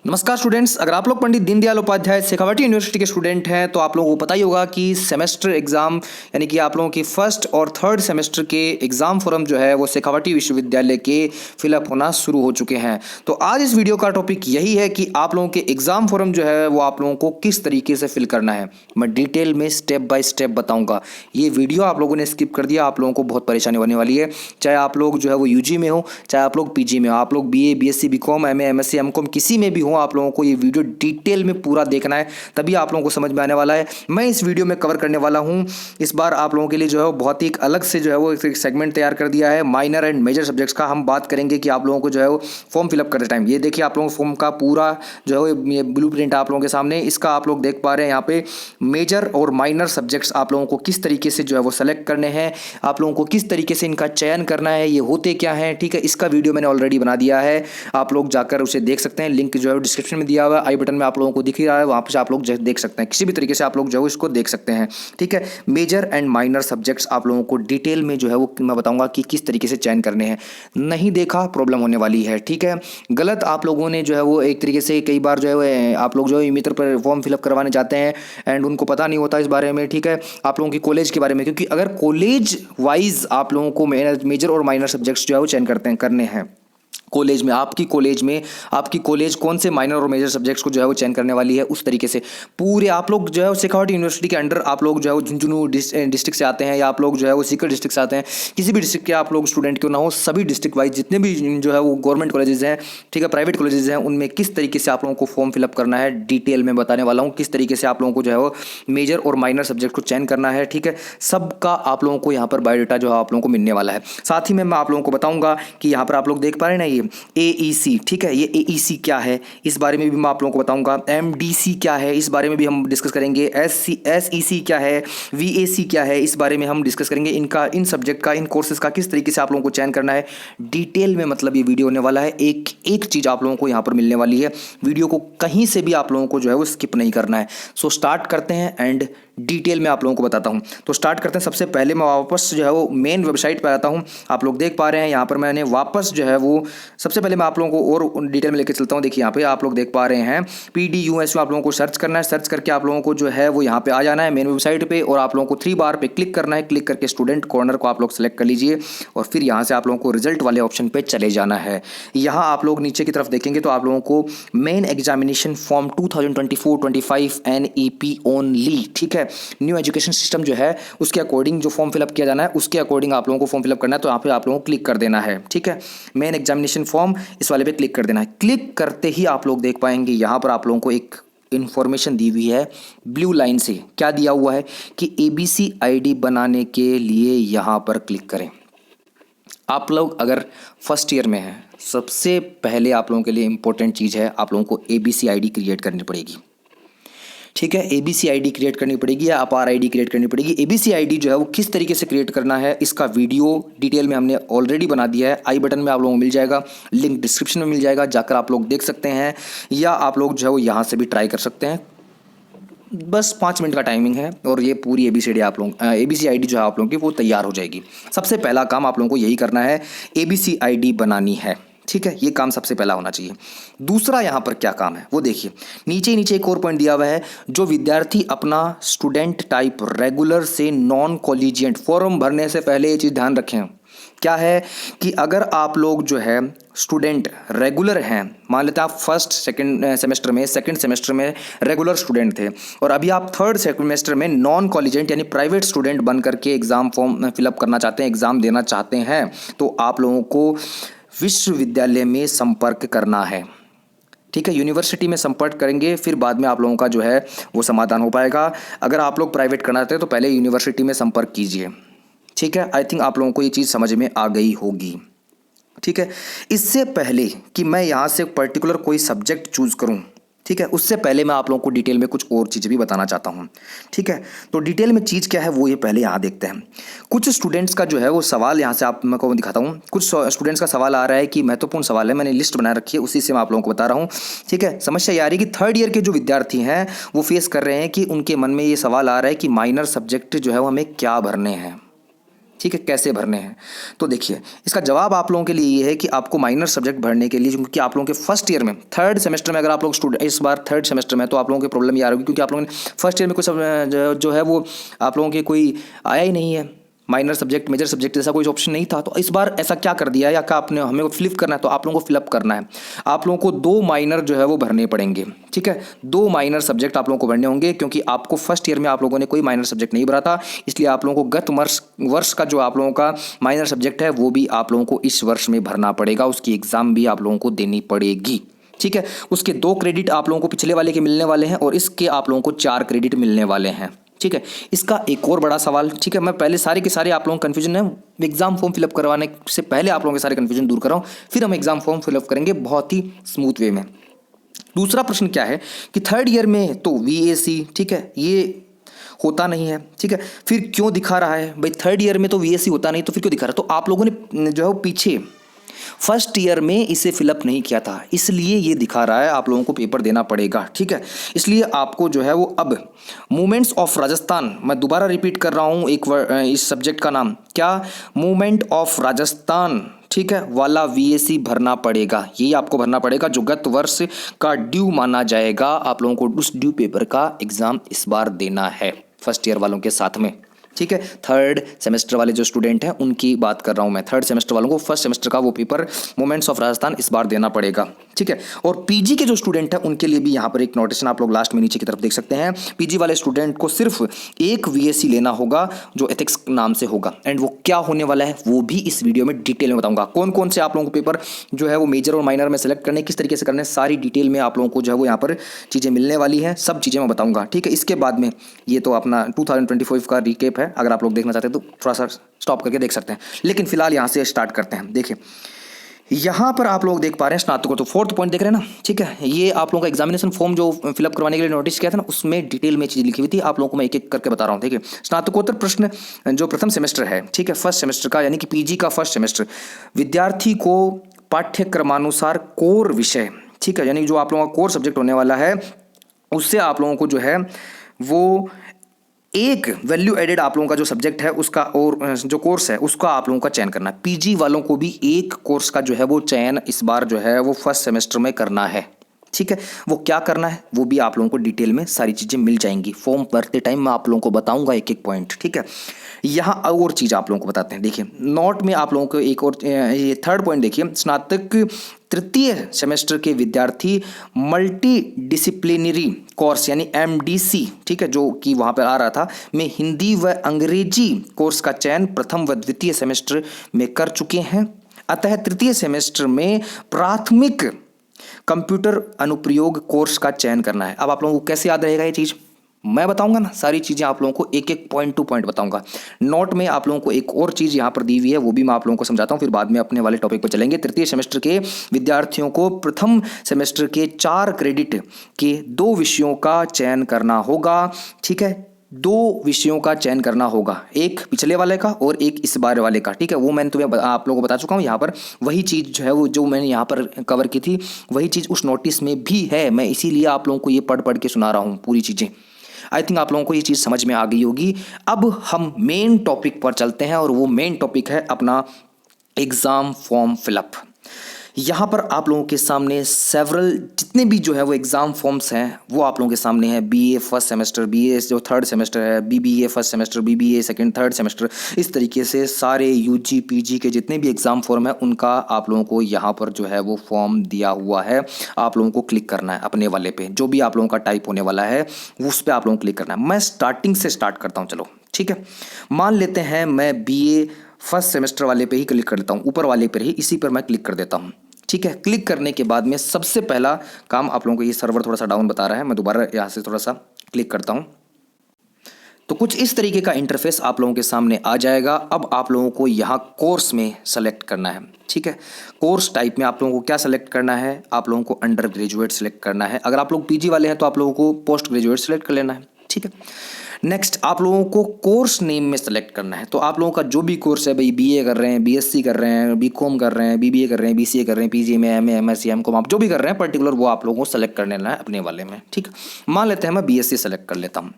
नमस्कार स्टूडेंट्स, अगर आप लोग पंडित दीनदयाल उपाध्याय शेखावाटी यूनिवर्सिटी के स्टूडेंट हैं तो आप लोगों को पता ही होगा कि सेमेस्टर एग्जाम यानी कि आप लोगों की फर्स्ट और थर्ड सेमेस्टर के एग्जाम फॉर्म जो है वो शेखावाटी विश्वविद्यालय के फिलअप होना शुरू हो चुके हैं। तो आज इस वीडियो का टॉपिक यही है कि आप लोगों के एग्जाम फॉर्म जो है वो आप लोगों को किस तरीके से फिल करना है। मैं डिटेल में स्टेप बाय स्टेप बताऊंगा। ये वीडियो आप लोगों ने स्किप कर दिया, आप लोगों को बहुत परेशानी होने वाली है। चाहे आप लोग जो है वो यूजी में हो, चाहे आप लोग पीजी में हो, आप लोग BA, BSc, BCom, MA, MSc, MCom किसी में भी हो, आप लोगों को ये वीडियो डिटेल में पूरा देखना है, तभी आप लोगों को समझ में आने वाला है। मैं इस वीडियो में कवर करने वाला हूं इस बार आप लोगों के लिए जो है बहुत ही एक अलग से जो है वो एक सेगमेंट तैयार कर दिया है माइनर एंड मेजर सब्जेक्ट्स का। हम बात करेंगे कि आप लोगों को जो है वो फॉर्म फिलअप करते टाइम, ये देखिए आप लोगों को फॉर्म का पूरा जो है ये ब्लूप्रिंट आप लोगों के सामने, इसका आप लोग देख पा रहे हैं यहाँ पे मेजर और माइनर सब्जेक्ट्स आप लोगों को किस तरीके से जो है वो सेलेक्ट करने हैं, आप लोगों को किस तरीके से इनका चयन करना है, ये होते क्या हैं। ठीक है, इसका वीडियो मैंने ऑलरेडी बना दिया है, आप लोग जाकर उसे देख सकते हैं। लिंक जो है डिस्क्रिप्शन में दिया हुआ है, आई बटन में आप लोगों को दिख ही रहा है, वहाँ पर आप लोग देख सकते हैं। किसी भी तरीके से आप लोग जो है इसको देख सकते हैं। ठीक है, मेजर एंड माइनर सब्जेक्ट्स आप लोगों को डिटेल में जो है वो मैं बताऊंगा कि किस तरीके से चयन करने हैं। नहीं देखा प्रॉब्लम होने वाली है। ठीक है, गलत आप लोगों ने जो है वो एक तरीके से कई बार जो है आप लोग जो है मित्र पर फॉर्म फिलअप करवाने जाते हैं एंड उनको पता नहीं होता इस बारे में। ठीक है, आप लोगों की कॉलेज के बारे में, क्योंकि अगर कॉलेज वाइज आप लोगों को मेजर और माइनर सब्जेक्ट्स जो है वो चयन करने हैं कॉलेज में, आपकी कॉलेज कौन से माइनर और मेजर सब्जेक्ट्स को जो है वो चयन करने वाली है, उस तरीके से पूरे आप लोग जो है शेखावाटी यूनिवर्सिटी के अंडर आप लोग जो है वो झुंझुनू डिस्ट्रिक्ट से आते हैं या आप लोग जो है वो सीकर डिस्ट्रिक्ट से आते हैं, किसी भी डिस्ट्रिक्ट के आप लोग स्टूडेंट क्यों ना हो, सभी डिस्ट्रिक्ट वाइज जितने भी जो है वो गवर्नमेंट कॉलेजेस हैं, ठीक है, प्राइवेट कॉलेजेस हैं, उनमें किस तरीके से आप लोगों को फॉर्म फिलअप करना है डिटेल में बताने वाला हूँ। किस तरीके से आप लोगों को जो है वो मेजर और माइनर सब्जेक्ट को चयन करना है। ठीक है, सबका आप लोगों को यहाँ पर बायोडाटा जो है आप लोगों को मिलने वाला है। साथ ही में मैं आप लोगों को बताऊंगा कि यहाँ पर आप लोग देख पा रहे हैं ना ये AEC, ठीक है, ये AEC क्या है इस बारे में भी मैं आप लोगों को बताऊंगा। MDC क्या है इस बारे में भी हम डिस्कस करेंगे। SEC क्या है, VAC क्या है, इस बारे में हम डिस्कस करेंगे। इनका, इन सब्जेक्ट का, इन कोर्सेज का किस तरीके से आप लोगों को चयन करना है डिटेल में, मतलब ये वीडियो होने वाला है। एक एक चीज़ आप लोगों को यहाँ पर मिलने वाली है, वीडियो को कहीं से भी आप लोगों को जो है वो स्किप नहीं करना है। सो स्टार्ट करते हैं एंड डिटेल में आप लोगों को बताता हूँ। तो स्टार्ट करते हैं। सबसे पहले मैं वापस जो है वो मेन वेबसाइट पर आता हूँ। आप लोग देख पा रहे हैं यहाँ पर मैंने वापस जो है वो सबसे पहले मैं आप लोगों को और डिटेल में लेकर चलता हूँ। देखिए यहाँ पे आप लोग देख पा रहे हैं PDUSU, आप लोगों को सर्च करना है। सर्च करके आप लोगों को जो है वो यहाँ पे आ जाना है मेन वेबसाइट पे और आप लोगों को 3 बार पे क्लिक करना है। क्लिक करके स्टूडेंट कॉर्नर को आप लोग सेलेक्ट कर लीजिए और फिर यहाँ से आप लोगों को रिजल्ट वाले ऑप्शन पे चले जाना है। यहाँ आप लोग नीचे की तरफ देखेंगे तो आप लोगों को main examination form 2024-25 NEP only, ठीक है, न्यू एजुकेशन सिस्टम जो है उसके अकॉर्डिंग जो फॉर्म फिलअप किया जाना है उसके अकॉर्डिंग आप लोगों को फॉर्म फिलअप करना है। तो यहाँ पे आप लोगों को क्लिक कर देना है। ठीक है, मेन एग्जामिनेशन फॉर्म इस वाले पे क्लिक कर देना है। क्लिक करते ही आप लोग देख पाएंगे यहाँ पर आप लोगों को एक इंफॉर्मेशन दी हुई है ब्लू लाइन से। क्या दिया हुआ है कि ABC ID बनाने के लिए यहाँ पर क्लिक करें। आप लोग अगर फर्स्ट ईयर में हैं, सबसे पहले आप लोगों के लिए इंपॉर्टेंट चीज़ है, आप लोगों को ABC ID क्रिएट करनी पड़ेगी। ठीक है, ABC ID क्रिएट करनी पड़ेगी या अपार ID क्रिएट करनी पड़ेगी। ABC ID जो है वो किस तरीके से क्रिएट करना है इसका वीडियो डिटेल में हमने ऑलरेडी बना दिया है। आई बटन में आप लोगों को मिल जाएगा, लिंक डिस्क्रिप्शन में मिल जाएगा, जाकर आप लोग देख सकते हैं या आप लोग जो है वो यहाँ से भी ट्राई कर सकते हैं। बस 5 मिनट का टाइमिंग है और ये पूरी ABCD आप लोग ABC ID जो है आप लोगों की वो तैयार हो जाएगी। सबसे पहला काम आप लोगों को यही करना है, ABC ID बनानी है। ठीक है, ये काम सबसे पहला होना चाहिए। दूसरा यहाँ पर क्या काम है वो देखिए, नीचे नीचे एक और पॉइंट दिया हुआ है, जो विद्यार्थी अपना स्टूडेंट टाइप रेगुलर से नॉन कॉलेजिएंट, फॉर्म भरने से पहले ये चीज़ ध्यान रखें क्या है कि अगर आप लोग जो है स्टूडेंट रेगुलर हैं, मान लेते हैं आप फर्स्ट सेकंड सेमेस्टर में रेगुलर स्टूडेंट थे और अभी आप थर्ड सेमेस्टर में नॉन कॉलेजिएंट यानी प्राइवेट स्टूडेंट बन करके एग्ज़ाम फॉर्म फिलअप करना चाहते हैं, एग्ज़ाम देना चाहते हैं, तो आप लोगों को विश्वविद्यालय में संपर्क करना है। ठीक है, यूनिवर्सिटी में संपर्क करेंगे फिर बाद में आप लोगों का जो है वो समाधान हो पाएगा। अगर आप लोग प्राइवेट करना चाहते हैं तो पहले यूनिवर्सिटी में संपर्क कीजिए। ठीक है, आई थिंक आप लोगों को ये चीज़ समझ में आ गई होगी। ठीक है, इससे पहले कि मैं यहाँ से पर्टिकुलर कोई सब्जेक्ट चूज़ करूँ, ठीक है, उससे पहले मैं आप लोगों को डिटेल में कुछ और चीज़ें भी बताना चाहता हूँ। ठीक है, तो डिटेल में चीज़ क्या है वो ये पहले यहाँ देखते हैं। कुछ स्टूडेंट्स का जो है वो सवाल यहाँ से आप मैं को दिखाता हूँ। कुछ स्टूडेंट्स का सवाल आ रहा है कि महत्वपूर्ण सवाल है, मैंने लिस्ट बना रखी है, उसी से मैं आप लोगों को बता रहा हूँ। ठीक है, समस्या ये आ रही है कि थर्ड ईयर के जो विद्यार्थी हैं वो फेस कर रहे हैं कि उनके मन में ये सवाल आ रहा है कि माइनर सब्जेक्ट जो है वो हमें क्या भरने हैं। ठीक है, कैसे भरने हैं। तो देखिए इसका जवाब आप लोगों के लिए ये है कि आपको माइनर सब्जेक्ट भरने के लिए, क्योंकि आप लोगों के फर्स्ट ईयर में थर्ड सेमेस्टर में अगर आप लोग स्टूडेंट इस बार थर्ड सेमेस्टर में, तो आप लोगों की प्रॉब्लम ये आ रही होगी क्योंकि आप लोगों ने फर्स्ट ईयर में कुछ जो है वो आप लोगों के कोई आया ही नहीं है, माइनर सब्जेक्ट मेजर सब्जेक्ट जैसा कोई ऑप्शन नहीं था। तो इस बार ऐसा क्या कर दिया है या क्या आपने हमें फिलिप करना है, तो आप लोगों को फिलअप करना है। आप लोगों को 2 माइनर जो है वो भरने पड़ेंगे। ठीक है, 2 माइनर सब्जेक्ट आप लोगों को भरने होंगे, क्योंकि आपको फर्स्ट ईयर में आप लोगों ने कोई माइनर सब्जेक्ट नहीं भरा था, इसलिए आप लोगों को गत वर्ष का जो आप लोगों का माइनर सब्जेक्ट है वो भी आप लोगों को इस वर्ष में भरना पड़ेगा, उसकी एग्जाम भी आप लोगों को देनी पड़ेगी। ठीक है, उसके 2 क्रेडिट आप लोगों को पिछले वाले के मिलने वाले हैं और इसके आप लोगों को 4 क्रेडिट मिलने वाले हैं। ठीक है, इसका एक और बड़ा सवाल, ठीक है, मैं पहले सारे के सारे आप लोगों को कन्फ्यूजन है एग्जाम फॉर्म फिलअप करवाने से पहले आप लोगों के सारे कन्फ्यूजन दूर कर रहा हूँ, फिर हम एग्जाम फॉर्म फिलअप करेंगे बहुत ही स्मूथ वे में। दूसरा प्रश्न क्या है कि थर्ड ईयर में तो VAC, ठीक है, ये होता नहीं है। ठीक है, फिर क्यों दिखा रहा है भाई, थर्ड ईयर में तो VAC होता नहीं तो फिर क्यों दिखा रहा है। तो आप लोगों ने जो है वो पीछे फर्स्ट ईयर में इसे फिलअप नहीं किया था, इसलिए ये दिखा रहा है, आप लोगों को पेपर देना पड़ेगा। ठीक है, इसलिए आपको जो है वो अब मूवमेंट्स ऑफ राजस्थान, मैं दोबारा रिपीट कर रहा हूँ एक इस सब्जेक्ट का नाम क्या, मूवमेंट ऑफ राजस्थान, ठीक है, वाला VAC भरना पड़ेगा। ये आपको भरना पड़ेगा जो गत वर्ष का ड्यू माना जाएगा। आप लोगों को उस ड्यू पेपर का एग्जाम इस बार देना है फर्स्ट ईयर वालों के साथ में। ठीक है, थर्ड सेमेस्टर वाले जो स्टूडेंट हैं उनकी बात कर रहा हूं मैं, थर्ड सेमेस्टर वालों को फर्स्ट सेमेस्टर का वो पेपर मोमेंट्स ऑफ राजस्थान इस बार देना पड़ेगा। ठीक है, और पीजी के जो स्टूडेंट हैं उनके लिए भी यहाँ पर एक नोटिशन आप लोग लास्ट में नीचे की तरफ देख सकते हैं। पीजी वाले स्टूडेंट को सिर्फ एक VAC लेना होगा जो एथिक्स नाम से होगा, एंड वो क्या होने वाला है वो भी इस वीडियो में डिटेल में बताऊंगा। कौन कौन से आप लोगों को पेपर जो है वो मेजर और माइनर में सेलेक्ट करने, किस तरीके से करने, सारी डिटेल में आप लोगों को जो है वो यहाँ पर चीज़ें मिलने वाली हैं, सब चीज़ें मैं बताऊंगा। ठीक है, इसके बाद में ये तो अपना 2025 का रिकेप है, अगर आप लोग देखना तो थोड़ा सा स्टॉप करके देख सकते हैं, लेकिन फिलहाल यहां से स्टार्ट करते हैं। देखिए यहां पर आप लोग देख पा रहे हैं स्नातकों, तो 4th पॉइंट देख रहे हैं ना। ठीक है, ये आप लोगों का एग्जामिनेशन फॉर्म जो फिलअप करवाने के लिए नोटिस किया था ना, उसमें डिटेल में चीज लिखी हुई थी, आप लोगों को मैं एक एक करके बता रहा हूं। देखिए स्नातकोत्तर प्रश्न जो प्रथम सेमेस्टर है, ठीक है, फर्स्ट सेमेस्टर का, यानी कि पीजी का फर्स्ट सेमेस्टर, विद्यार्थी को पाठ्यक्रमानुसार कोर विषय, ठीक है, यानी जो आप लोगों का कोर सब्जेक्ट होने वाला है उससे आप लोगों को जो है वो एक वैल्यू एडेड आप लोगों का जो सब्जेक्ट है उसका और जो कोर्स है उसका आप लोगों का चयन करना है। पीजी वालों को भी एक कोर्स का जो है वो चयन इस बार जो है वो फर्स्ट सेमेस्टर में करना है। ठीक है, वो क्या करना है वो भी आप लोगों को डिटेल में सारी चीज़ें मिल जाएंगी, फॉर्म भरते टाइम मैं आप लोगों को बताऊंगा एक एक पॉइंट। ठीक है, यहाँ और चीज़ आप लोगों को बताते हैं। देखिए नोट में आप लोगों को एक और ये थर्ड पॉइंट देखिए, स्नातक तृतीय सेमेस्टर के विद्यार्थी मल्टी डिसिप्लिनरी कोर्स यानी MDC, ठीक है, जो कि वहाँ पर आ रहा था, में हिंदी व अंग्रेजी कोर्स का चयन प्रथम व द्वितीय सेमेस्टर में कर चुके हैं। अतः तृतीय सेमेस्टर में प्राथमिक कंप्यूटर अनुप्रयोग कोर्स का चयन करना है। अब आप लोगों को कैसे याद रहेगा ये चीज़, मैं बताऊंगा ना, सारी चीज़ें आप लोगों को एक एक पॉइंट टू पॉइंट बताऊंगा। नोट में आप लोगों को एक और चीज़ यहाँ पर दी हुई है, वो भी मैं आप लोगों को समझाता हूँ, फिर बाद में अपने वाले टॉपिक पर चलेंगे। तृतीय सेमेस्टर के विद्यार्थियों को प्रथम सेमेस्टर के 4 क्रेडिट के 2 विषयों का चयन करना होगा। ठीक है, 2 विषयों का चयन करना होगा, एक पिछले वाले का और एक इस बार वाले का। ठीक है, वो मैंने तुम्हें आप लोगों को बता चुका हूँ। यहाँ पर वही चीज़ जो है वो जो मैंने यहाँ पर कवर की थी वही चीज़ उस नोटिस में भी है, मैं इसीलिए आप लोगों को ये पढ़ पढ़ के सुना रहा हूँ पूरी चीज़ें। आई थिंक आप लोगों को ये चीज़ समझ में आ गई होगी। अब हम मेन टॉपिक पर चलते हैं और वो मेन टॉपिक है अपना एग्ज़ाम फॉर्म फिलअप। यहाँ पर आप लोगों के सामने सेवरल जितने भी जो है वो एग्ज़ाम फॉर्म्स हैं वो आप लोगों के सामने है। BA फर्स्ट सेमेस्टर, BA जो थर्ड सेमेस्टर है, BBA first semester, BBA second third semester, इस तरीके से सारे UG PG के जितने भी एग्ज़ाम फॉर्म है उनका आप लोगों को यहाँ पर जो है वो फॉर्म दिया हुआ है। आप लोगों को क्लिक करना है अपने वाले पे, जो भी आप लोगों का टाइप होने वाला है उस पर आप लोगों को क्लिक करना है। मैं स्टार्टिंग से स्टार्ट करता हूँ, चलो ठीक है। मान लेते हैं मैं BA फर्स्ट सेमेस्टर वाले पे ही क्लिक कर लेता हूँ, ऊपर वाले पर ही, इसी पर मैं क्लिक कर देता हूँ। ठीक है, क्लिक करने के बाद में सबसे पहला काम आप लोगों को, ये सर्वर थोड़ा सा डाउन बता रहा है, मैं दोबारा यहाँ से थोड़ा सा क्लिक करता हूँ, तो कुछ इस तरीके का इंटरफेस आप लोगों के सामने आ जाएगा। अब आप लोगों को यहाँ कोर्स में सेलेक्ट करना है। ठीक है, कोर्स टाइप में आप लोगों को क्या सेलेक्ट करना है, आप लोगों को अंडर ग्रेजुएट सेलेक्ट करना है। अगर आप लोग PG वाले हैं तो आप लोगों को पोस्ट ग्रेजुएट सेलेक्ट कर लेना है। ठीक है, नेक्स्ट आप लोगों को कोर्स नेम में सेलेक्ट करना है। तो आप लोगों का जो भी कोर्स है, भाई बीए कर रहे हैं, बीएससी कर रहे हैं, बीकॉम कर रहे हैं, बीबीए कर रहे हैं, बीसीए कर रहे हैं, पीजी में, एमए, एमएससी, एमकॉम, आप जो भी कर रहे हैं पर्टिकुलर वो आप लोगों को सेलेक्ट कर लेना है अपने वाले में। ठीक, मान लेते हैं मैं बीएससी सेलेक्ट कर लेता हूँ।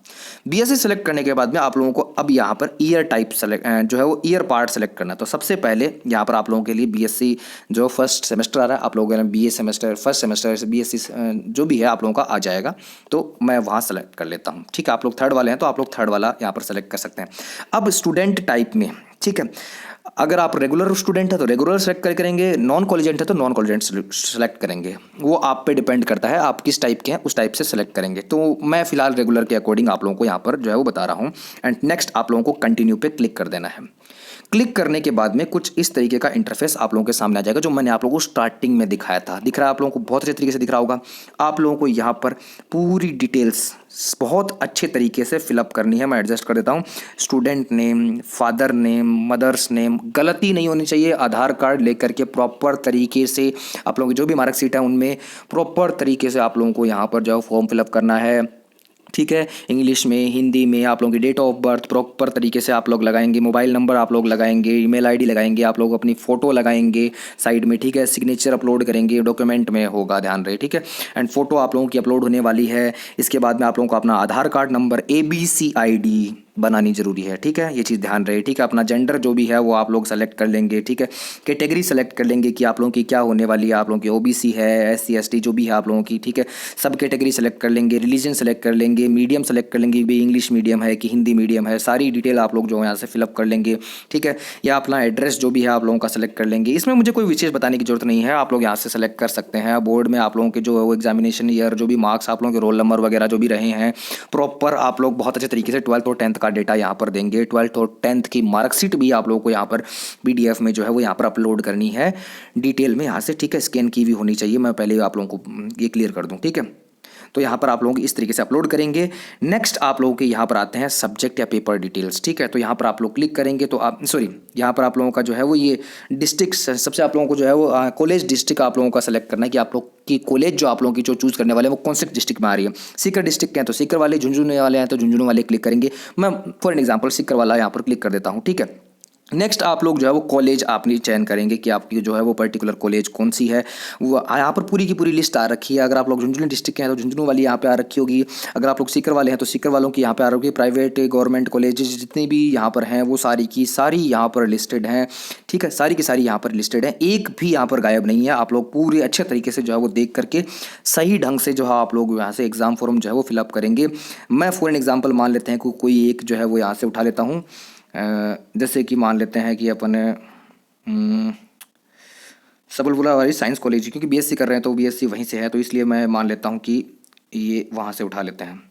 बीएससी सेलेक्ट करने के बाद में आप लोगों को अब यहाँ पर ईयर टाइप सेलेक्ट जो है वो ईयर पार्ट सेलेक्ट करना है। तो सबसे पहले यहाँ पर आप लोगों के लिए बीएससी जो फर्स्ट सेमेस्टर आ रहा है, आप लोगों के BA semester first semester BSc जो भी है आप लोगों का आ जाएगा, तो मैं वहाँ सेलेक्ट कर लेता हूँ। ठीक है, आप लोग थर्ड वाले हैं तो आप लोग थर्ड वाला यहाँ पर सेलेक्ट कर सकते हैं। अब स्टूडेंट टाइप में, ठीक है, अगर आप रेगुलर स्टूडेंट है तो रेगुलर सेलेक्ट करेंगे, नॉन कॉलेजेंट है तो नॉन कॉलेजेंट सेलेक्ट करेंगे। वो आप पे डिपेंड करता है आप किस टाइप के हैं, उस टाइप से सेलेक्ट करेंगे। तो मैं फिलहाल रेगुलर के अकॉर्डिंग आप लोगों को यहाँ पर जो है वो बता रहा हूँ। एंड नेक्स्ट आप लोगों को कंटिन्यू पे क्लिक कर देना है। क्लिक करने के बाद में कुछ इस तरीके का इंटरफेस आप लोगों के सामने आ जाएगा, जो मैंने आप लोगों को स्टार्टिंग में दिखाया था। दिख रहा है आप लोगों को, बहुत अच्छे तरीके से दिख रहा होगा। आप लोगों को यहाँ पर पूरी डिटेल्स बहुत अच्छे तरीके से फिलअप करनी है। मैं एडजस्ट कर देता हूँ। Student name, father name, mother's name, गलती नहीं होनी चाहिए। आधार कार्ड लेकर के प्रॉपर तरीके से आप लोगों की जो भी मार्कशीट है उनमें प्रॉपर तरीके से आप लोगों को यहाँ पर जो फॉर्म फिलअप करना है। ठीक है, इंग्लिश में, हिंदी में, आप लोगों की डेट ऑफ बर्थ प्रॉपर तरीके से आप लोग लगाएंगे, मोबाइल नंबर आप लोग लगाएंगे, ईमेल आईडी लगाएंगे, आप लोग अपनी फ़ोटो लगाएंगे साइड में। ठीक है, सिग्नेचर अपलोड करेंगे, डॉक्यूमेंट में होगा, ध्यान रहे। ठीक है, एंड फोटो आप लोगों की अपलोड होने वाली है। इसके बाद में आप लोगों को अपना आधार कार्ड नंबर ABCID बनानी जरूरी है। ठीक है, ये चीज़ ध्यान रहे। ठीक है, अपना जेंडर जो भी है वो आप लोग सेलेक्ट कर लेंगे। ठीक है, कैटेगरी सेलेक्ट कर लेंगे कि आप लोगों की क्या होने वाली है। आप लोगों की OBC है, SC ST जो भी है आप लोगों की। ठीक है, सब कैटेगरी सेलेक्ट कर लेंगे। रिलीजन सेलेक्ट कर लेंगे, मीडियम सेलेक्ट कर लेंगे, भी इंग्लिश मीडियम है कि हिंदी मीडियम है, सारी डिटेल आप लोग जो है यहाँ से फिलअप कर लेंगे। ठीक है, या अपना एड्रेस जो भी है आप लोगों का सेलेक्ट कर लेंगे। इसमें मुझे कोई विशेष बताने की जरूरत नहीं है, आप लोग यहाँ से सेलेक्ट कर सकते हैं। बोर्ड में आप लोगों के जो है वो एग्जामिनेशन ईयर, जो भी मार्क्स आप लोगों के रोल नंबर वगैरह जो भी रहे हैं, प्रॉपर आप लोग बहुत अच्छे तरीके से 12th और 10th का डेटा यहाँ पर 12th और 10th की मार्कशीट भी आप लोगों को यहाँ पर PDF में जो है वो यहाँ पर अपलोड करनी है डिटेल में यहाँ से। ठीक है, स्कैन की भी होनी चाहिए। मैं पहले आप लोगों को ये क्लियर कर दूँ। ठीक है, तो यहाँ पर आप लोगों की इस तरीके से अपलोड करेंगे। नेक्स्ट आप लोगों के यहाँ पर आते हैं सब्जेक्ट या पेपर डिटेल्स। ठीक है, तो यहाँ पर आप लोग क्लिक करेंगे तो आप यहाँ पर आप लोगों का जो है वो ये डिस्ट्रिक्ट, सबसे आप लोगों को जो है वो कॉलेज डिस्ट्रिक्ट आप लोगों का सेलेक्ट करना है कि आप लोग की कॉलेज जो आप लोगों की जो चूज़ करने वाले हैं वो कौन से डिस्ट्रिक्ट में आ रही है। सीकर डिस्ट्रिक्ट के हैं तो सीकर वाले, झुंझुनू वाले हैं तो झुंझुनू वाले क्लिक करेंगे। मैं फॉर एग्जाम्पल सीकर वाला यहाँ पर क्लिक कर देता हूँ। ठीक है, नेक्स्ट आप लोग जो है वो कॉलेज आपने चयन करेंगे कि आपकी जो है वो पर्टिकुलर कॉलेज कौन सी है। वो यहाँ पर पूरी की पूरी लिस्ट आ रखी है। अगर आप लोग झुंझुनू डिस्ट्रिक्ट के हैं तो झुंझुनू वाली यहाँ पे आ रखी होगी। अगर आप लोग सीकर वाले हैं तो सीकर वालों की यहाँ पे आ रही होगी। प्राइवेट गवर्नमेंट कॉलेजेस जितने भी यहाँ पर हैं वो सारी की सारी यहाँ पर लिस्टेड हैं। ठीक है, सारी की सारी यहाँ पर लिस्टेड है, एक भी यहाँ पर गायब नहीं है। आप लोग पूरे अच्छे तरीके से जो है वो देख करके सही ढंग से जो है आप लोग यहाँ से एग्ज़ाम फॉर्म जो है वो फिलअप करेंगे। मैं फॉर एन एग्जाम्पल मान लेते हैं कि कोई एक जो है वो यहाँ से उठा लेता हूँ। जैसे कि मान लेते हैं कि अपन सबलपुरा वाली साइंस कॉलेज, क्योंकि BSc कर रहे हैं तो BSc वहीं से है, तो इसलिए मैं मान लेता हूँ कि ये वहाँ से उठा लेते हैं।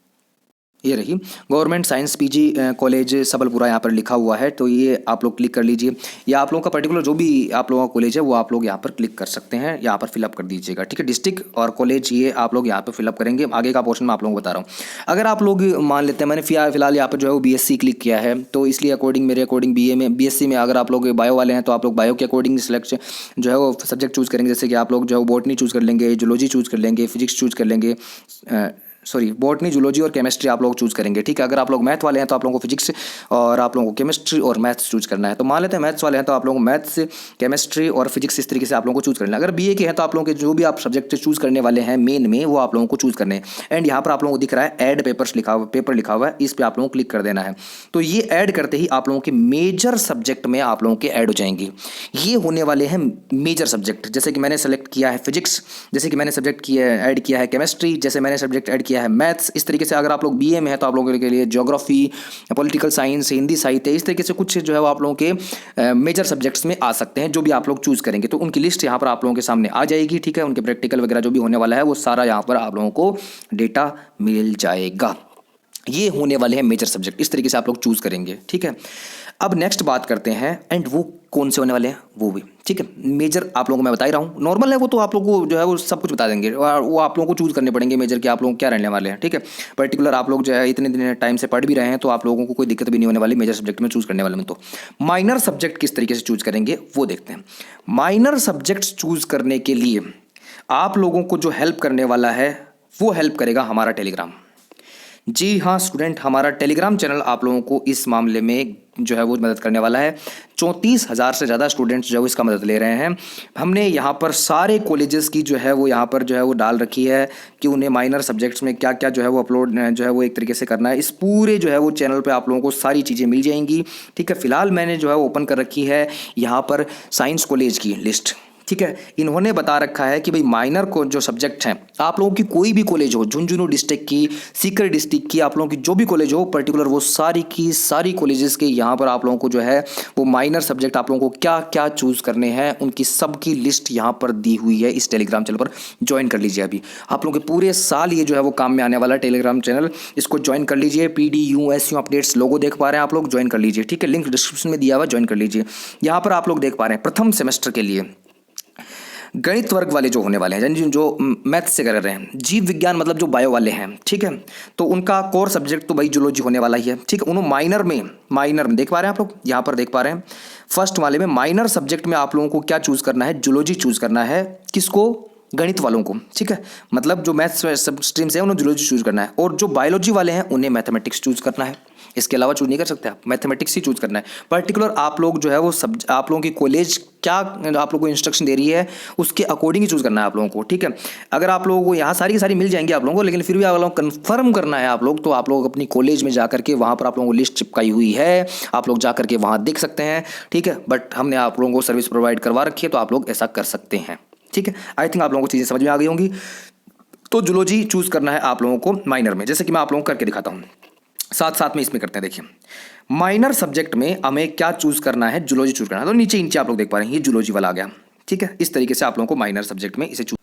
ये रही government science PG college Sabalpura यहाँ पर लिखा हुआ है, तो ये आप लोग क्लिक कर लीजिए। या आप लोगों का पर्टिकुलर जो भी आप लोगों का कॉलेज है वो आप लोग यहाँ पर क्लिक कर सकते हैं, यहाँ पर फिलअप कर दीजिएगा। ठीक है, डिस्ट्रिक्ट और कॉलेज ये आप लोग यहाँ पर फिलअप करेंगे। आगे का पोर्शन मैं आप लोगों को बता रहा हूँ। अगर आप लोग मान लेते हैं, मैंने फिलहाल यहाँ पर जो है वो BSc क्लिक किया है, तो इसलिए मेरे अकॉर्डिंग BSc में अगर आप लोग बायो वाले हैं तो आप लोग बायो के अकॉर्डिंग सिलेक्शन जो है वो सब्जेक्ट चूज़ करेंगे। जैसे कि आप लोग जो है बॉटनी चूज़ कर लेंगे, जूलॉजी चूज़ कर लेंगे, फिजिक्स चूज़ कर लेंगे, बॉटनी, जूलॉजी और केमिस्ट्री आप लोग चूज़ करेंगे। ठीक है, अगर आप लोग मैथ वाले हैं तो आप लोगों को फिजिक्स और आप लोगों को केमिस्ट्री और मैथ्स चूज़ करना है। तो मान लेते हैं मैथ्स वाले हैं तो आप लोगों को मैथ्स, केमिस्ट्री और फिजिक्स इस तरीके से आप लोगों को चूज़ करना है। अगर BA के हैं तो आप लोगों के जो भी आप सब्जेक्ट चूज़ करने वाले हैं मेन में वो आप लोगों को चूज़ करने हैं। एंड यहाँ पर आप लोगों को दिख रहा है ऐड पेपर लिखा हुआ है, इस पर आप लोगों को क्लिक कर देना है। तो ये ऐड करते ही आप लोगों के मेजर सब्जेक्ट में आप लोगों के ऐड हो जाएंगे। ये होने वाले हैं मेजर सब्जेक्ट। जैसे कि मैंने सेलेक्ट किया है फिजिक्स, जैसे कि मैंने सब्जेक्ट ऐड किया है केमिस्ट्री, जैसे मैंने सब्जेक्ट ऐड किया है मैथ्स। इस तरीके से अगर आप लोग BA में है तो आप लोगों के लिए ज्योग्राफी, पॉलिटिकल साइंस, हिंदी साहित्य, इस तरीके से कुछ जो है वो आप लोगों के मेजर सब्जेक्ट्स में आ सकते हैं, जो भी आप लोग चूज़ करेंगे। तो उनकी लिस्ट यहाँ पर आप लोगों के सामने आ जाएगी। ठीक है, उनके प्रैक्टिकल वगैरह जो भी होने वाला है वो सारा यहाँ पर आप लोगों को डेटा मिल जाएगा। ये होने वाले हैं मेजर सब्जेक्ट, इस तरीके से आप लोग चूज़ करेंगे। ठीक है, अब नेक्स्ट बात करते हैं एंड वो कौन से होने वाले हैं वो भी। ठीक है, मेजर आप लोगों को मैं बता ही रहा हूँ, नॉर्मल है वो तो आप लोगों को जो है वो सब कुछ बता देंगे, और वो आप लोगों को चूज़ करने पड़ेंगे मेजर के आप लोग क्या रहने वाले हैं। ठीक है, पर्टिकुलर आप लोग जो है इतने दिन टाइम से पढ़ भी रहे हैं तो आप लोगों को कोई दिक्कत भी नहीं होने वाली मेजर सब्जेक्ट में चूज़ करने वाले में। तो माइनर सब्जेक्ट किस तरीके से चूज़ करेंगे वो देखते हैं। माइनर सब्जेक्ट चूज़ करने के लिए आप लोगों को जो हेल्प करने वाला है वो हेल्प करेगा हमारा टेलीग्राम। जी हाँ स्टूडेंट, हमारा टेलीग्राम चैनल आप लोगों को इस मामले में जो है वो मदद करने वाला है। 34,000 से ज़्यादा स्टूडेंट्स जो है वो इसका मदद ले रहे हैं। हमने यहाँ पर सारे कॉलेजेस की जो है वो यहाँ पर जो है वो डाल रखी है कि उन्हें माइनर सब्जेक्ट्स में क्या क्या जो है वो अपलोड जो है वो एक तरीके से करना है। इस पूरे जो है वो चैनल पे आप लोगों को सारी चीज़ें मिल जाएंगी। ठीक है, फिलहाल मैंने जो है वो ओपन कर रखी है यहाँ पर साइंस कॉलेज की लिस्ट। ठीक है, इन्होंने बता रखा है कि भाई माइनर को जो सब्जेक्ट हैं आप लोगों की कोई भी कॉलेज हो, झुंझुनू डिस्ट्रिक्ट की, सीकर डिस्ट्रिक्ट की, आप लोगों की जो भी कॉलेज हो पर्टिकुलर, वो सारी की सारी कॉलेजेस के यहाँ पर आप लोगों को जो है वो माइनर सब्जेक्ट आप लोगों को क्या क्या चूज़ करने हैं उनकी सबकी लिस्ट यहाँ पर दी हुई है। इस टेलीग्राम चैनल पर ज्वाइन कर लीजिए। अभी आप लोगों के पूरे साल ये जो है वो काम में आने वाला है टेलीग्राम चैनल, इसको ज्वाइन कर लीजिए। PDUSU अपडेट्स लोगो देख पा रहे हैं आप लोग, ज्वाइन कर लीजिए। ठीक है, लिंक डिस्क्रिप्शन में दिया हुआ, ज्वाइन कर लीजिए। यहाँ पर आप लोग देख पा रहे हैं प्रथम सेमेस्टर के लिए गणित वर्ग वाले जो होने वाले हैं, यानी जो मैथ्स से कर रहे हैं, जीव विज्ञान मतलब जो बायो वाले हैं, ठीक है, तो उनका कोर सब्जेक्ट तो भाई जूलॉजी होने वाला ही है। ठीक है, उन्होंने माइनर में देख पा रहे हैं आप लोग, यहाँ पर देख पा रहे हैं फर्स्ट वाले में माइनर सब्जेक्ट में आप लोगों को क्या चूज़ करना है, जूलॉजी चूज़ करना है। किसको? गणित वालों को। ठीक है, मतलब जो मैथ्स सब स्ट्रीम से है उन्हें जूलॉजी चूज़ करना है, और जो बायोलॉजी वाले हैं उन्हें मैथमेटिक्स चूज़ करना है। इसके अलावा चूज नहीं कर सकते आप, मैथमेटिक्स ही चूज करना है। पर्टिकुलर आप लोग जो है वो सब आप लोगों की कॉलेज क्या आप लोगों को इंस्ट्रक्शन दे रही है उसके अकॉर्डिंग ही चूज करना है आप लोगों को। ठीक है, अगर आप लोगों को यहाँ सारी की सारी मिल जाएंगी आप लोगों को, लेकिन फिर भी आप लोगों को कन्फर्म करना है आप लोग, तो आप लोग अपनी कॉलेज में जाकर के वहाँ पर आप लोगों को लिस्ट चिपकाई हुई है, आप लोग जाकर के वहाँ देख सकते हैं। ठीक है, बट हमने आप लोगों को सर्विस प्रोवाइड करवा रखी है, तो आप लोग ऐसा कर सकते हैं। ठीक है, आई थिंक आप लोगों को चीज़ें समझ में आ गई होंगी। तो जूलॉजी चूज करना है आप लोगों को माइनर में, जैसे कि मैं आप लोगों को करके दिखाता हूँ, साथ साथ में इसमें करते हैं। देखिए माइनर सब्जेक्ट में हमें क्या चूज करना है, जूलॉजी चूज करना है। तो नीचे आप लोग देख पा रहे हैं ये जूलॉजी वाला आ गया। ठीक है, इस तरीके से आप लोगों को माइनर सब्जेक्ट में इसे चूज,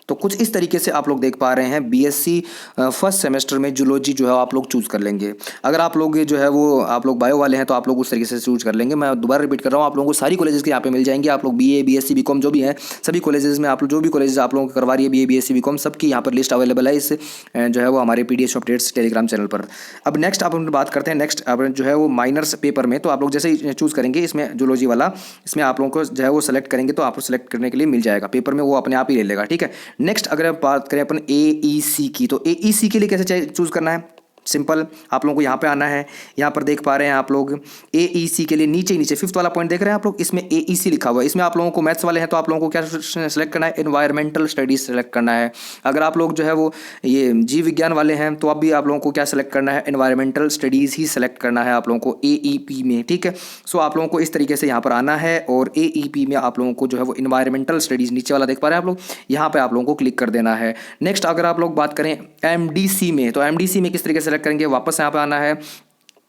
तो कुछ इस तरीके से आप लोग देख पा रहे हैं BSc फर्स्ट सेमेस्टर में जूलॉजी जो है आप लोग चूज़ कर लेंगे। अगर आप लोग जो है वो आप लोग बायो वाले हैं तो आप लोग उस तरीके से चूज़ कर लेंगे। मैं दोबारा रिपीट कर रहा हूँ, आप लोगों को सारी कॉलेजेस के यहाँ पे मिल जाएंगे। आप लोग BA BSc BCom जो भी हैं सभी कॉलेजेस में आप लोग जो भी कॉलेजेस आप लोगों को करवा रही है BA BSc BCom सबकी यहाँ पर लिस्ट अवेलेबल है इस जो है वो हमारे PDF अपडेट्स टेलीग्राम चैनल पर। अब नेक्स्ट आप बात करते हैं, नेक्स्ट आप जो है वो माइनर्स पेपर में, तो आप लोग जैसे ही चूज़ करेंगे इसमें जूलॉजी वाला, इसमें आप लोगों को जो है वो सेलेक्ट करेंगे तो आपको सेलेक्ट करने के लिए मिल जाएगा पेपर में, वो अपने आप ही ले लेगा। ठीक है, नेक्स्ट अगर बात करें अपन AEC की, तो AEC के लिए कैसे चूज करना है, सिंपल आप लोगों को यहाँ पे आना है। यहाँ पर देख पा रहे हैं आप लोग AEC के लिए नीचे फिफ्थ वाला पॉइंट देख रहे हैं आप लोग, इसमें AEC लिखा हुआ है। इसमें आप लोगों को मैथ्स वाले हैं तो आप लोगों को क्या सेलेक्ट करना है, एनवायरमेंटल स्टडीज सेलेक्ट करना है। अगर आप लोग जो है वो ये जीव विज्ञान वाले हैं तो अब भी आप लोगों को क्या सेलेक्ट करना है, एनवायरमेंटल स्टडीज़ ही सेलेक्ट करना है आप लोगों को AEP में। ठीक है, सो आप लोगों को इस तरीके से यहाँ पर आना है और AEP में आप लोगों को जो है वो एनवायरमेंटल स्टडीज़ नीचे वाला देख पा रहे हैं आप लोग, यहाँ पर आप लोगों को क्लिक कर देना है। नेक्स्ट अगर आप लोग बात करें MDC में, तो MDC में किस तरीके से सेलेक्ट करेंगे, वापस यहाँ पे आना है।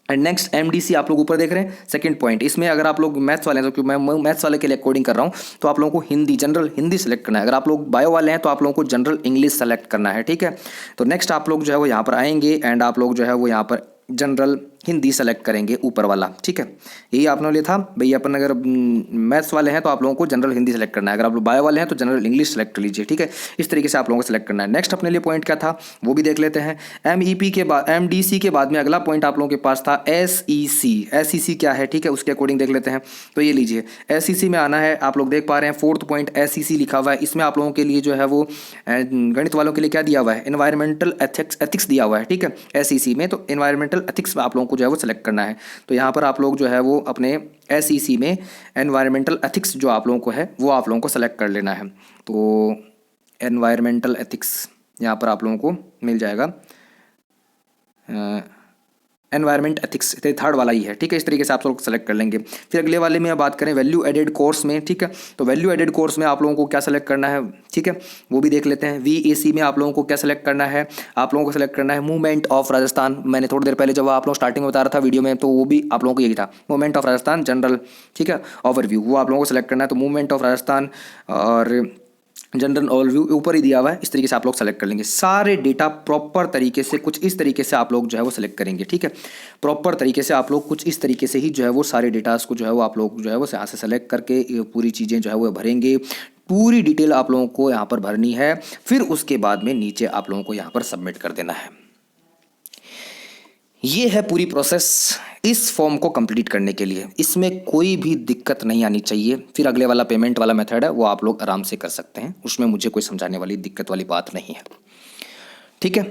एंड नेक्स्ट MDC आप लोग ऊपर देख रहे हैं सेकंड पॉइंट, इसमें अगर आप लोग मैथ्स वाले हैं तो क्योंकि मैं मैथ्स वाले के लिए अकॉर्डिंग कर रहा हूँ, तो आप लोगों को हिंदी जनरल हिंदी सेलेक्ट करना है। अगर आप लोग बायो वाले हैं तो आप लोगों को जनरल इंग्लिश सेलेक्ट करना है। ठीक है, तो नेक्स्ट आप लोग जो है वो यहाँ पर आएंगे एंड आप लोग जो है वो यहाँ पर जनरल हिंदी सेलेक्ट करेंगे ऊपर वाला। ठीक है, यही आपने लिए था भाई, अपन अगर मैथ्स वाले हैं तो आप लोगों को जनरल हिंदी सेलेक्ट करना है, अगर आप लोग बायो वाले हैं तो जनरल इंग्लिश सेलेक्ट कर लीजिए। ठीक है, इस तरीके से आप लोगों को सेलेक्ट करना है। नेक्स्ट अपने लिए पॉइंट क्या था वो भी देख लेते हैं। MEP के बाद MDC के बाद में अगला पॉइंट आप लोगों के पास था SEC क्या है, ठीक है, उसके अकॉर्डिंग देख लेते हैं। तो ये लीजिए SEC में आना है, आप लोग देख पा रहे हैं फोर्थ पॉइंट SEC लिखा हुआ है। इसमें आप लोगों के लिए जो है वो गणित वालों के लिए क्या दिया हुआ है, एनवायरमेंटल एथिक्स दिया हुआ है। ठीक है, SEC में तो एनवायरमेंटल एथिक्स में आप लोगों को जो है वो सेलेक्ट करना है। तो यहाँ पर आप लोग जो है वो अपने SEC में एनवायरमेंटल एथिक्स जो आप लोगों को है वो आप लोगों को सेलेक्ट कर लेना है। तो एनवायरमेंटल एथिक्स यहाँ पर आप लोगों को मिल जाएगा, एनवायरमेंट एथिक्स थर्ड वाला ही है। ठीक है, इस तरीके से आप लोग सेलेक्ट कर लेंगे। फिर अगले वाले में बात करें वैल्यू एडेड कोर्स में। ठीक है, तो वैल्यू एडेड कोर्स में आप लोगों को क्या सेलेक्ट करना है, ठीक है, वो भी देख लेते हैं। VAC में आप लोगों को क्या सेलेक्ट करना है, आप लोगों को सेलेक्ट करना है मूवमेंट ऑफ राजस्थान। मैंने थोड़ी देर पहले जब आप लोग स्टार्टिंग में बता रहा था वीडियो में, तो वो भी आप लोगों को यही था, मूवमेंट ऑफ राजस्थान जनरल। ठीक है, ओवरव्यू वो आप लोगों को सेलेक्ट करना है। तो मूवमेंट ऑफ राजस्थान और जनरल ओवरव्यू ऊपर ही दिया हुआ है, इस तरीके से आप लोग सेलेक्ट कर लेंगे। सारे डेटा प्रॉपर तरीके से कुछ इस तरीके से आप लोग जो है वो सेलेक्ट करेंगे। ठीक है, प्रॉपर तरीके से आप लोग कुछ इस तरीके से ही जो है वो सारे डेटास को जो है वो आप लोग जो है वो यहाँ से सेलेक्ट करके पूरी चीज़ें जो है वो भरेंगे। पूरी डिटेल आप लोगों को यहाँ पर भरनी है, फिर उसके बाद में नीचे आप लोगों को यहाँ पर सबमिट कर देना है। ये है पूरी प्रोसेस इस फॉर्म को कंप्लीट करने के लिए, इसमें कोई भी दिक्कत नहीं आनी चाहिए। फिर अगले वाला पेमेंट वाला मेथड है वो आप लोग आराम से कर सकते हैं, उसमें मुझे कोई समझाने वाली दिक्कत वाली बात नहीं है। ठीक है,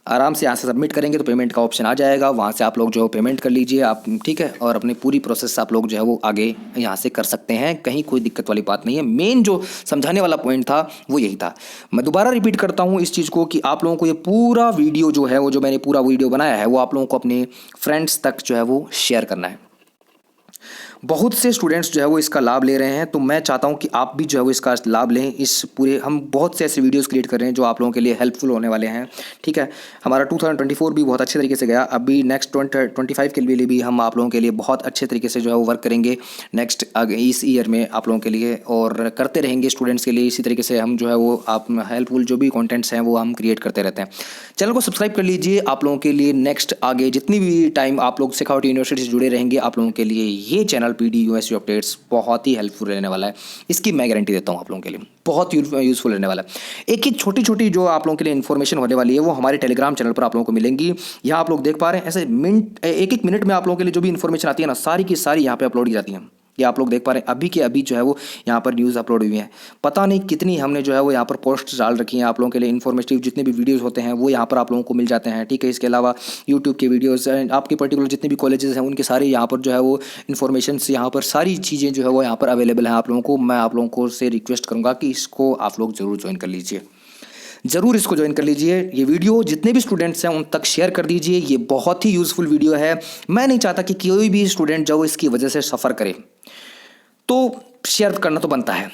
आराम से यहाँ से सबमिट करेंगे तो पेमेंट का ऑप्शन आ जाएगा, वहाँ से आप लोग जो है पेमेंट कर लीजिए आप, ठीक है, और अपनी पूरी प्रोसेस आप लोग जो है वो आगे यहाँ से कर सकते हैं, कहीं कोई दिक्कत वाली बात नहीं है। मेन जो समझाने वाला पॉइंट था वो यही था। मैं दोबारा रिपीट करता हूँ इस चीज़ को कि आप लोगों को ये पूरा वीडियो जो है वो, जो मैंने पूरा वीडियो बनाया है, वो आप लोगों को अपने फ्रेंड्स तक जो है वो शेयर करना है। बहुत से स्टूडेंट्स जो है वो इसका लाभ ले रहे हैं, तो मैं चाहता हूं कि आप भी जो है वो इसका लाभ लें। इस पूरे हम बहुत से ऐसे वीडियोस क्रिएट कर रहे हैं जो आप लोगों के लिए हेल्पफुल होने वाले हैं, ठीक है। हमारा 2024 भी बहुत अच्छे तरीके से गया, अभी नेक्स्ट 2025 के लिए भी हम आप लोगों के लिए बहुत अच्छे तरीके से जो है वो वर्क करेंगे नेक्स्ट इस ईयर में आप लोगों के लिए, और करते रहेंगे स्टूडेंट्स के लिए। इसी तरीके से हम जो है वो आप हेल्पफुल जो भी कॉन्टेंट्स हैं वो हम क्रिएट करते रहते हैं। चैनल को सब्सक्राइब कर लीजिए, आप लोगों के लिए नेक्स्ट आगे जितनी भी टाइम आप लोग शेखावटी यूनिवर्सिटी से जुड़े रहेंगे, आप लोगों के लिए ये चैनल पीडी यूएसयू अपडेट्स बहुत ही हेल्पफुल रहने वाला है। इसकी मैं गारंटी देता हूँ आप लोगों के लिए बहुत यूजफुल रहने वाला है। एक एक छोटी छोटी जो आप लोगों के लिए इन्फॉर्मेशन होने वाली है वो हमारे टेलीग्राम चैनल पर आप लोगों को मिलेंगी। यहाँ आप लोग देख पा रहे हैं ऐसे एक एक मिनट में आप लोगों के लिए जो भी इन्फॉर्मेशन आती है ना, सारी की सारी यहाँ पे अपलोड की जाती है। ये आप लोग देख पा रहे हैं अभी के अभी जो है वो यहाँ पर न्यूज़ अपलोड हुई है। पता नहीं कितनी हमने जो है वो यहाँ पर पोस्ट डाल रखी हैं आप लोगों के लिए। इन्फॉर्मेटिव जितने भी वीडियोस होते हैं वो यहाँ पर आप लोगों को मिल जाते हैं, ठीक है। इसके अलावा यूट्यूब के वीडियोस, आपके पर्टिकुलर जितने भी कॉलेजेस हैं उनके सारे यहाँ पर जो है वो इन्फॉर्मेशन यहाँ पर सारी चीज़ें जो है वो यहाँ पर अवेलेबल हैं आप लोगों को। मैं आप लोगों को से रिक्वेस्ट करूँगा कि इसको आप लोग ज़रूर ज्वाइन कर लीजिए, ज़रूर इसको ज्वाइन कर लीजिए। ये वीडियो जितने भी स्टूडेंट्स हैं उन तक शेयर कर दीजिए, ये बहुत ही यूज़फुल वीडियो है। मैं नहीं चाहता कि कोई भी स्टूडेंट जो इसकी वजह से सफ़र करे, तो शेयर करना तो बनता है।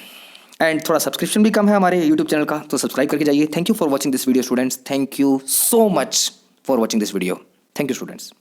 एंड थोड़ा सब्सक्रिप्शन भी कम है हमारे यूट्यूब चैनल का, तो सब्सक्राइब करके जाइए। Thank you for watching this video students, thank you so much for watching this video, thank you students.